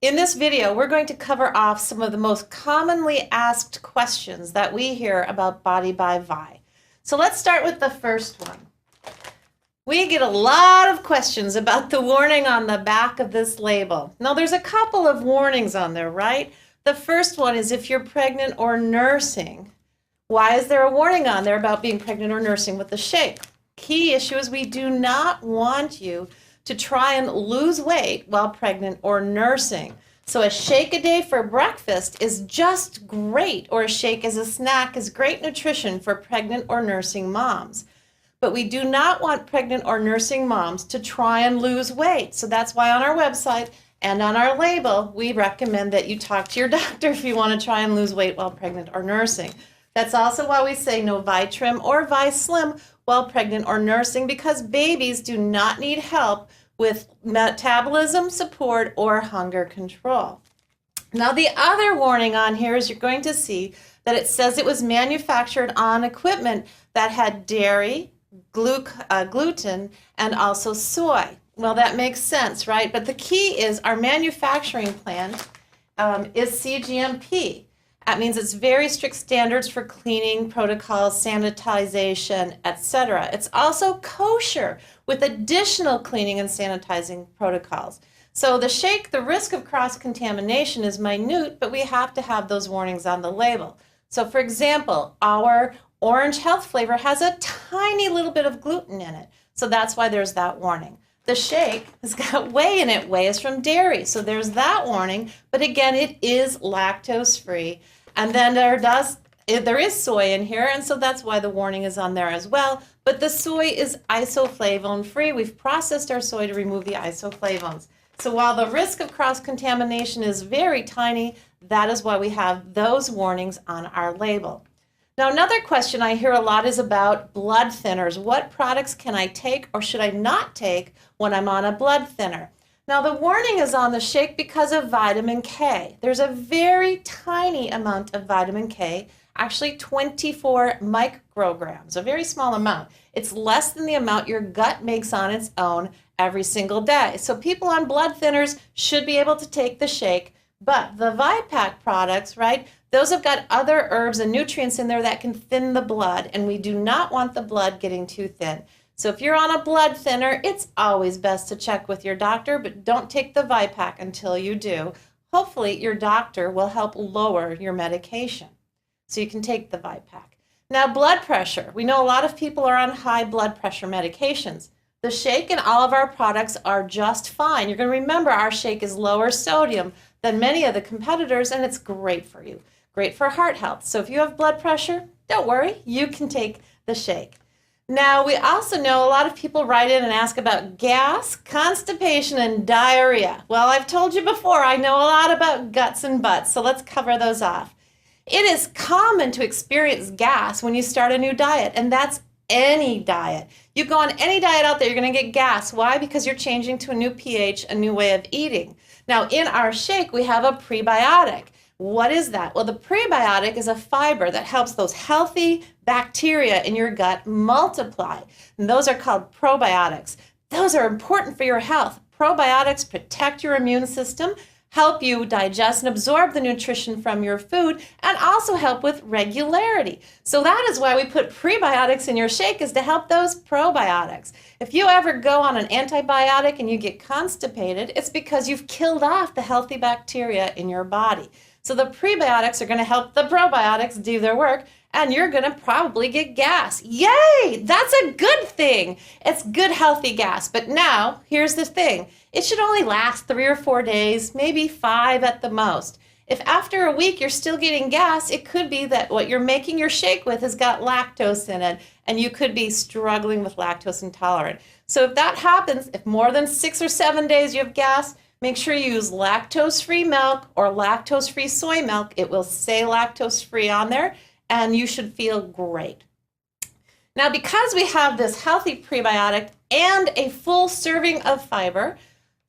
In this video, we're going to cover off some of the most commonly asked questions that we hear about Body by Vi. So let's start with the first one. We get a lot of questions about the warning on the back of this label. Now, there's a couple of warnings on there, right? The first one is if you're pregnant or nursing. Why is there a warning on there about being pregnant or nursing with the shake? Key issue is we do not want you to try and lose weight while pregnant or nursing. So a shake a day for breakfast is just great, or a shake as a snack is great nutrition for pregnant or nursing moms. But we do not want pregnant or nursing moms to try and lose weight. So that's why on our website and on our label, we recommend that you talk to your doctor if you want to try and lose weight while pregnant or nursing. That's also why we say no ViTrim or ViSlim while pregnant or nursing, because babies do not need help with metabolism support or hunger control. Now, the other warning on here is you're going to see that it says it was manufactured on equipment that had dairy, gluten, and also soy. Well, that makes sense, right? But the key is our manufacturing plant is CGMP. That means it's very strict standards for cleaning protocols, sanitization, etc. It's also kosher with additional cleaning and sanitizing protocols. So the shake, the risk of cross-contamination is minute, but we have to have those warnings on the label. So for example, our orange health flavor has a tiny little bit of gluten in it. So that's why there's that warning. The shake has got whey in it. Whey is from dairy, so there's that warning. But again, it is lactose-free. And then there is soy in here, and so that's why the warning is on there as well. But the soy is isoflavone-free. We've processed our soy to remove the isoflavones. So while the risk of cross-contamination is very tiny, that is why we have those warnings on our label. Now, another question I hear a lot is about blood thinners. What products can I take or should I not take when I'm on a blood thinner? Now, the warning is on the shake because of vitamin K. There's a very tiny amount of vitamin K, actually 24 micrograms, a very small amount. It's less than the amount your gut makes on its own every single day. So people on blood thinners should be able to take the shake, but the ViPack products, right, those have got other herbs and nutrients in there that can thin the blood, and we do not want the blood getting too thin. So if you're on a blood thinner, it's always best to check with your doctor, but don't take the ViPack until you do. Hopefully your doctor will help lower your medication, so you can take the ViPack. Now, blood pressure. We know a lot of people are on high blood pressure medications. The shake and all of our products are just fine. You're going to remember our shake is lower sodium than many of the competitors, and it's great for you. Great for heart health. So if you have blood pressure, don't worry, you can take the shake. Now, we also know a lot of people write in and ask about gas, constipation, and diarrhea. Well, I've told you before, I know a lot about guts and butts, so let's cover those off. It is common to experience gas when you start a new diet, and that's any diet. You go on any diet out there, you're going to get gas. Why? Because you're changing to a new pH, a new way of eating. Now, in our shake, we have a prebiotic. What is that? Well, the prebiotic is a fiber that helps those healthy bacteria in your gut multiply. And those are called probiotics. Those are important for your health. Probiotics protect your immune system, help you digest and absorb the nutrition from your food, and also help with regularity. So that is why we put prebiotics in your shake, is to help those probiotics. If you ever go on an antibiotic and you get constipated, it's because you've killed off the healthy bacteria in your body. So the prebiotics are going to help the probiotics do their work, and you're going to probably get gas. Yay! That's a good thing. It's good, healthy gas. But now, here's the thing. It should only last 3 or 4 days, maybe 5 at the most. If after a week you're still getting gas, it could be that what you're making your shake with has got lactose in it, and you could be struggling with lactose intolerant. So if that happens, if more than 6 or 7 days you have gas, make sure you use lactose-free milk or lactose-free soy milk. It will say lactose-free on there, and you should feel great. Now, because we have this healthy prebiotic and a full serving of fiber,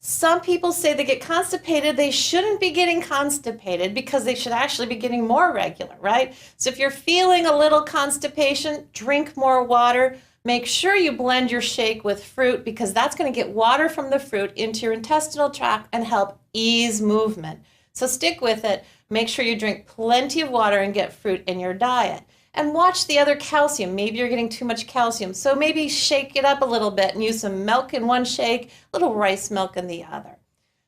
some people say they get constipated. They shouldn't be getting constipated because they should actually be getting more regular, right? So if you're feeling a little constipation, drink more water. Make sure you blend your shake with fruit because that's going to get water from the fruit into your intestinal tract and help ease movement. So stick with it. Make sure you drink plenty of water and get fruit in your diet. And watch the other calcium. Maybe you're getting too much calcium. So maybe shake it up a little bit and use some milk in one shake, a little rice milk in the other.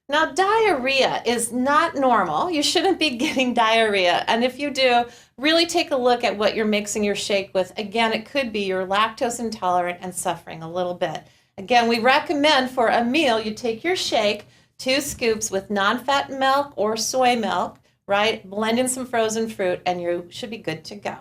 Now, diarrhea is not normal. You shouldn't be getting diarrhea. And if you do, really take a look at what you're mixing your shake with. Again, it could be you're lactose intolerant and suffering a little bit. Again, we recommend for a meal, you take your shake, 2 scoops with non-fat milk or soy milk, right? Blend in some frozen fruit and you should be good to go.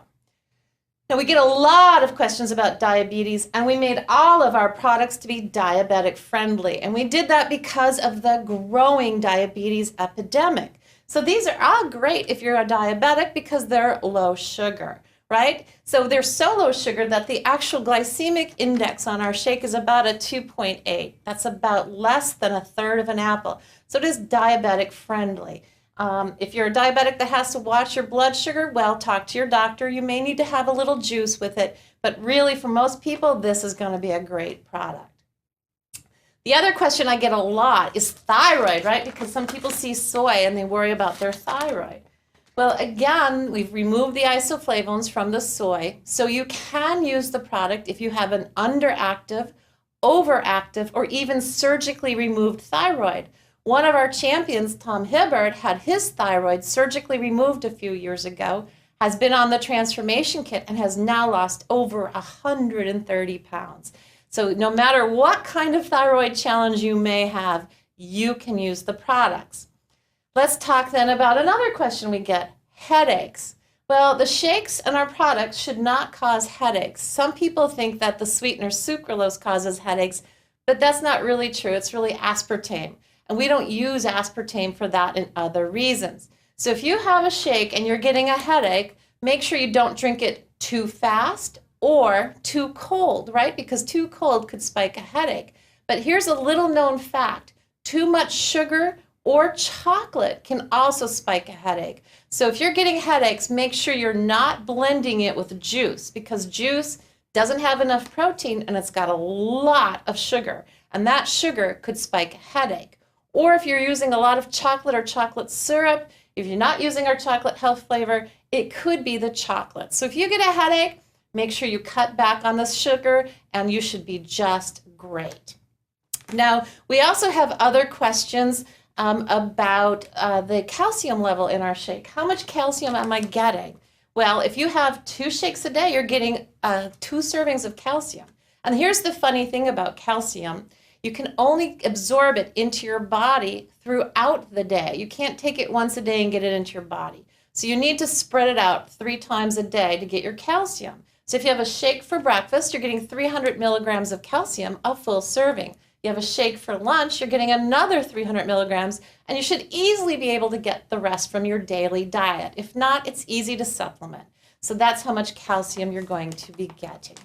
Now, we get a lot of questions about diabetes, and we made all of our products to be diabetic friendly. And we did that because of the growing diabetes epidemic. So these are all great if you're a diabetic because they're low sugar, right? So they're so low sugar that the actual glycemic index on our shake is about a 2.8. That's about less than a third of an apple. So it is diabetic friendly. If you're a diabetic that has to watch your blood sugar, well, talk to your doctor. You may need to have a little juice with it, but really for most people, this is going to be a great product. The other question I get a lot is thyroid, right? Because some people see soy and they worry about their thyroid. Well, again, we've removed the isoflavones from the soy, so you can use the product if you have an underactive, overactive, or even surgically removed thyroid. One of our champions, Tom Hibbert, had his thyroid surgically removed a few years ago, has been on the transformation kit, and has now lost over 130 pounds. So no matter what kind of thyroid challenge you may have, you can use the products. Let's talk then about another question we get, headaches. Well, the shakes and our products should not cause headaches. Some people think that the sweetener sucralose causes headaches, but that's not really true. It's really aspartame. And we don't use aspartame for that and other reasons. So if you have a shake and you're getting a headache, make sure you don't drink it too fast or too cold, right? Because too cold could spike a headache. But here's a little known fact. Too much sugar or chocolate can also spike a headache. So if you're getting headaches, make sure you're not blending it with juice because juice doesn't have enough protein and it's got a lot of sugar. And that sugar could spike a headache. Or if you're using a lot of chocolate or chocolate syrup, if you're not using our chocolate health flavor, it could be the chocolate. So if you get a headache, make sure you cut back on the sugar and you should be just great. Now, we also have other questions about the calcium level in our shake. How much calcium am I getting? Well, if you have 2 shakes a day, you're getting 2 servings of calcium. And here's the funny thing about calcium. You can only absorb it into your body throughout the day. You can't take it once a day and get it into your body. So you need to spread it out 3 times a day to get your calcium. So if you have a shake for breakfast, you're getting 300 milligrams of calcium, a full serving. You have a shake for lunch, you're getting another 300 milligrams, and you should easily be able to get the rest from your daily diet. If not, it's easy to supplement. So that's how much calcium you're going to be getting.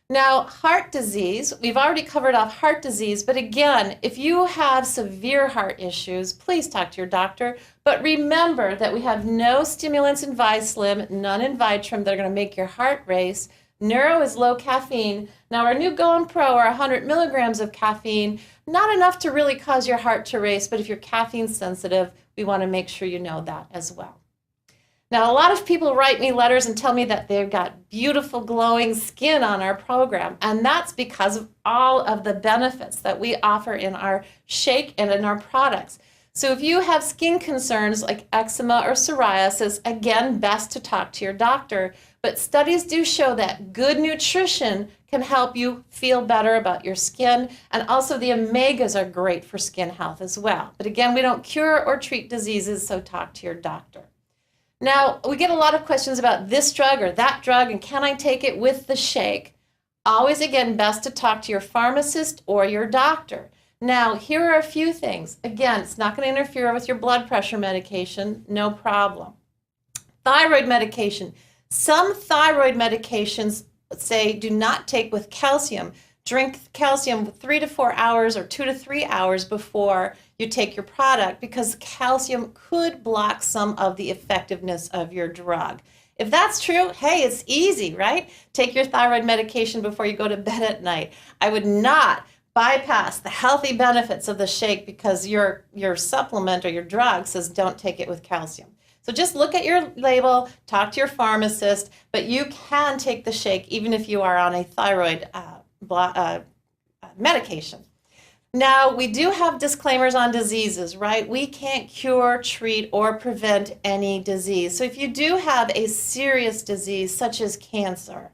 Now, heart disease, we've already covered off heart disease, but again, if you have severe heart issues, please talk to your doctor. But remember that we have no stimulants in ViSlim, none in Vitrum that are going to make your heart race. Neuro is low caffeine. Now, our new Go and Pro are 100 milligrams of caffeine, not enough to really cause your heart to race, but if you're caffeine sensitive, we want to make sure you know that as well. Now, a lot of people write me letters and tell me that they've got beautiful glowing skin on our program, and that's because of all of the benefits that we offer in our shake and in our products. So if you have skin concerns like eczema or psoriasis, again, best to talk to your doctor, but studies do show that good nutrition can help you feel better about your skin, and also the omegas are great for skin health as well. But again, we don't cure or treat diseases, so talk to your doctor. Now, we get a lot of questions about this drug or that drug, and can I take it with the shake? Always, again, best to talk to your pharmacist or your doctor. Now, here are a few things. Again, it's not going to interfere with your blood pressure medication, no problem. Thyroid medication. Some thyroid medications say do not take with calcium. Drink calcium 3 to 4 hours or 2 to 3 hours before you take your product because calcium could block some of the effectiveness of your drug. If that's true, hey, it's easy, right? Take your thyroid medication before you go to bed at night. I would not bypass the healthy benefits of the shake because your supplement or your drug says don't take it with calcium. So just look at your label, talk to your pharmacist, but you can take the shake even if you are on a thyroid medication. Now, we do have disclaimers on diseases, right? We can't cure, treat, or prevent any disease. So if you do have a serious disease such as cancer,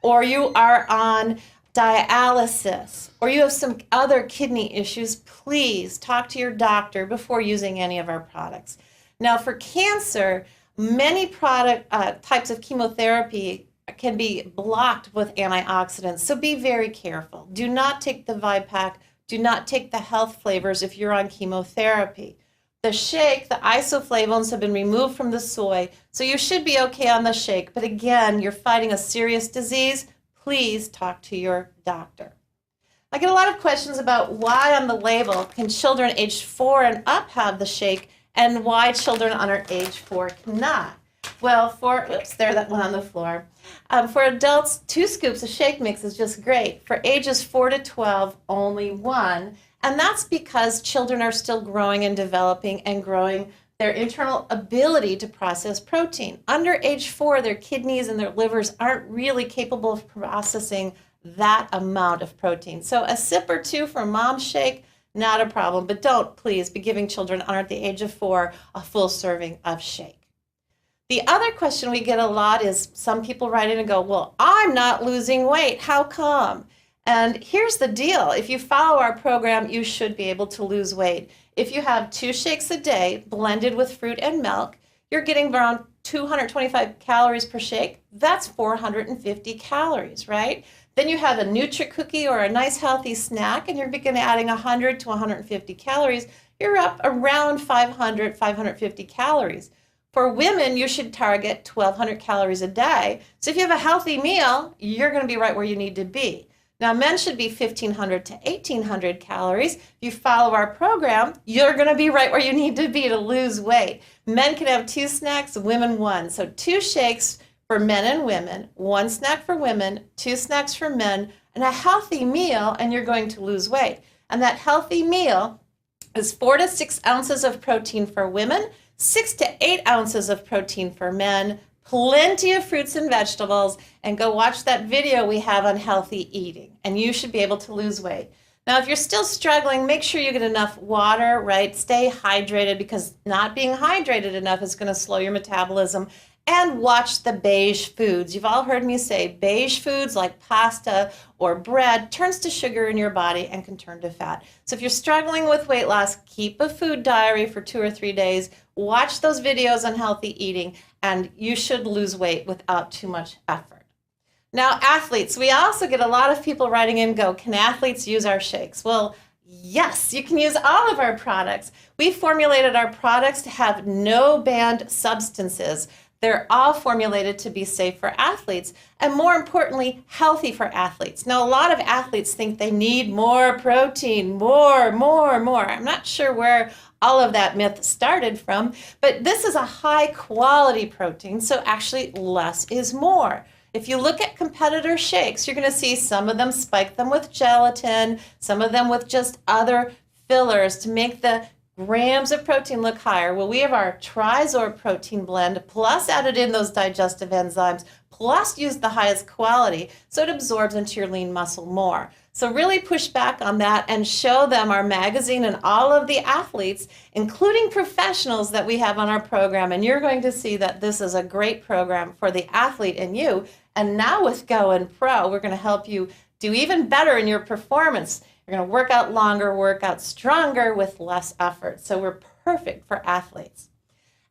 or you are on dialysis, or you have some other kidney issues, please talk to your doctor before using any of our products. Now, for cancer, many types of chemotherapy can be blocked with antioxidants, so be very careful. Do not take the ViPack. Do not take the health flavors if you're on chemotherapy. The shake, the isoflavones have been removed from the soy, so you should be okay on the shake. But again, you're fighting a serious disease. Please talk to your doctor. I get a lot of questions about why on the label can children aged 4 and up have the shake and why children under age 4 cannot. Well, there that one on the floor. For adults, 2 scoops of shake mix is just great. For ages 4 to 12, only 1. And that's because children are still growing and developing and growing their internal ability to process protein. Under age 4, their kidneys and their livers aren't really capable of processing that amount of protein. So a sip or 2 for mom's shake, not a problem. But don't, please, be giving children under the age of 4 a full serving of shake. The other question we get a lot is some people write in and go, well, I'm not losing weight. How come? And here's the deal. If you follow our program, you should be able to lose weight. If you have 2 shakes a day blended with fruit and milk, you're getting around 225 calories per shake. That's 450 calories, right? Then you have a Nutri-Cookie or a nice healthy snack, and you're beginning adding 100 to 150 calories. You're up around 500, 550 calories. For women, you should target 1,200 calories a day. So if you have a healthy meal, you're going to be right where you need to be. Now, men should be 1,500 to 1,800 calories. If you follow our program, you're going to be right where you need to be to lose weight. Men can have 2 snacks, women 1. So 2 shakes for men and women, 1 snack for women, 2 snacks for men, and a healthy meal, and you're going to lose weight. And that healthy meal is 4 to 6 ounces of protein for women, 6 to 8 ounces of protein for men, plenty of fruits and vegetables, and go watch that video we have on healthy eating, and you should be able to lose weight. Now, if you're still struggling, make sure you get enough water, right? Stay hydrated, because not being hydrated enough is going to slow your metabolism. And watch the beige foods. You've all heard me say beige foods like pasta or bread turns to sugar in your body and can turn to fat. So if you're struggling with weight loss, keep a food diary for 2 or 3 days. Watch those videos on healthy eating, and you should lose weight without too much effort. Now, athletes, we also get a lot of people writing in, can athletes use our shakes? Well, yes, you can use all of our products. We formulated our products to have no banned substances. They're all formulated to be safe for athletes, and more importantly, healthy for athletes. Now, a lot of athletes think they need more protein, more. I'm not sure where all of that myth started from, but this is a high quality protein, so actually less is more. If you look at competitor shakes, you're going to see some of them spike them with gelatin, some of them with just other fillers to make the grams of protein look higher. Well, we have our Trizor protein blend, plus added in those digestive enzymes, plus used the highest quality, so it absorbs into your lean muscle more. So really push back on that and show them our magazine and all of the athletes, including professionals that we have on our program, and you're going to see that this is a great program for the athlete and you. And now with Go and Pro, we're going to help you do even better in your performance. You're going to work out longer, work out stronger with less effort. So we're perfect for athletes.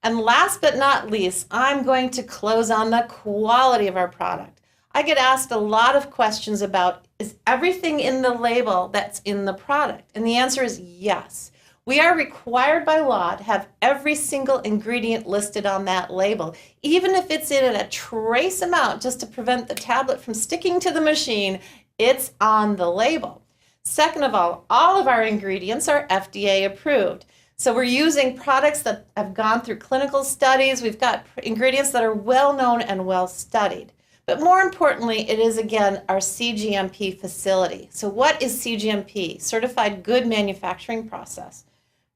And last but not least, I'm going to close on the quality of our product. I get asked a lot of questions about, is everything in the label that's in the product? And the answer is yes. We are required by law to have every single ingredient listed on that label, even if it's in a trace amount, just to prevent the tablet from sticking to the machine. It's on the label. Second of all of our ingredients are FDA approved. So we're using products that have gone through clinical studies. We've got ingredients that are well known and well studied. But more importantly, it is, again, our CGMP facility. So what is CGMP? Certified Good Manufacturing Process.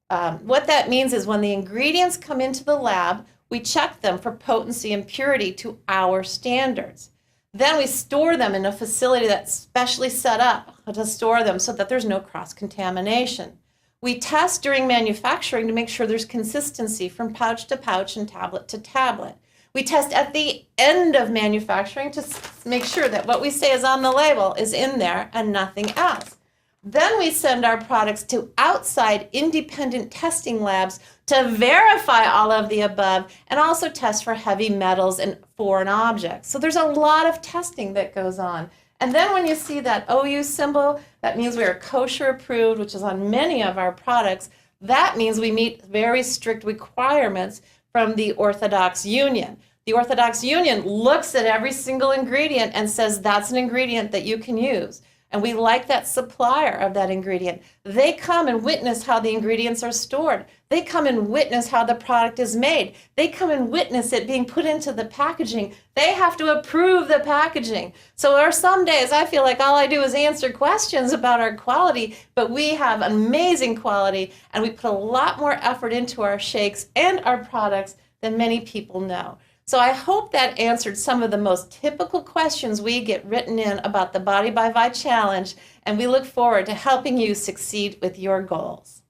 What that means is when the ingredients come into the lab, we check them for potency and purity to our standards. Then we store them in a facility that's specially set up to store them so that there's no cross-contamination. We test during manufacturing to make sure there's consistency from pouch to pouch and tablet to tablet. We test at the end of manufacturing to make sure that what we say is on the label is in there and nothing else. Then we send our products to outside independent testing labs to verify all of the above and also test for heavy metals and foreign objects. So there's a lot of testing that goes on. And then when you see that OU symbol, that means we are kosher approved, which is on many of our products. That means we meet very strict requirements from the Orthodox Union. The Orthodox Union looks at every single ingredient and says that's an ingredient that you can use. And we like that supplier of that ingredient. They come and witness how the ingredients are stored. They come and witness how the product is made. They come and witness it being put into the packaging. They have to approve the packaging. So there are some days I feel like all I do is answer questions about our quality, but we have amazing quality and we put a lot more effort into our shakes and our products than many people know. So I hope that answered some of the most typical questions we get written in about the Body by Vi Challenge, and we look forward to helping you succeed with your goals.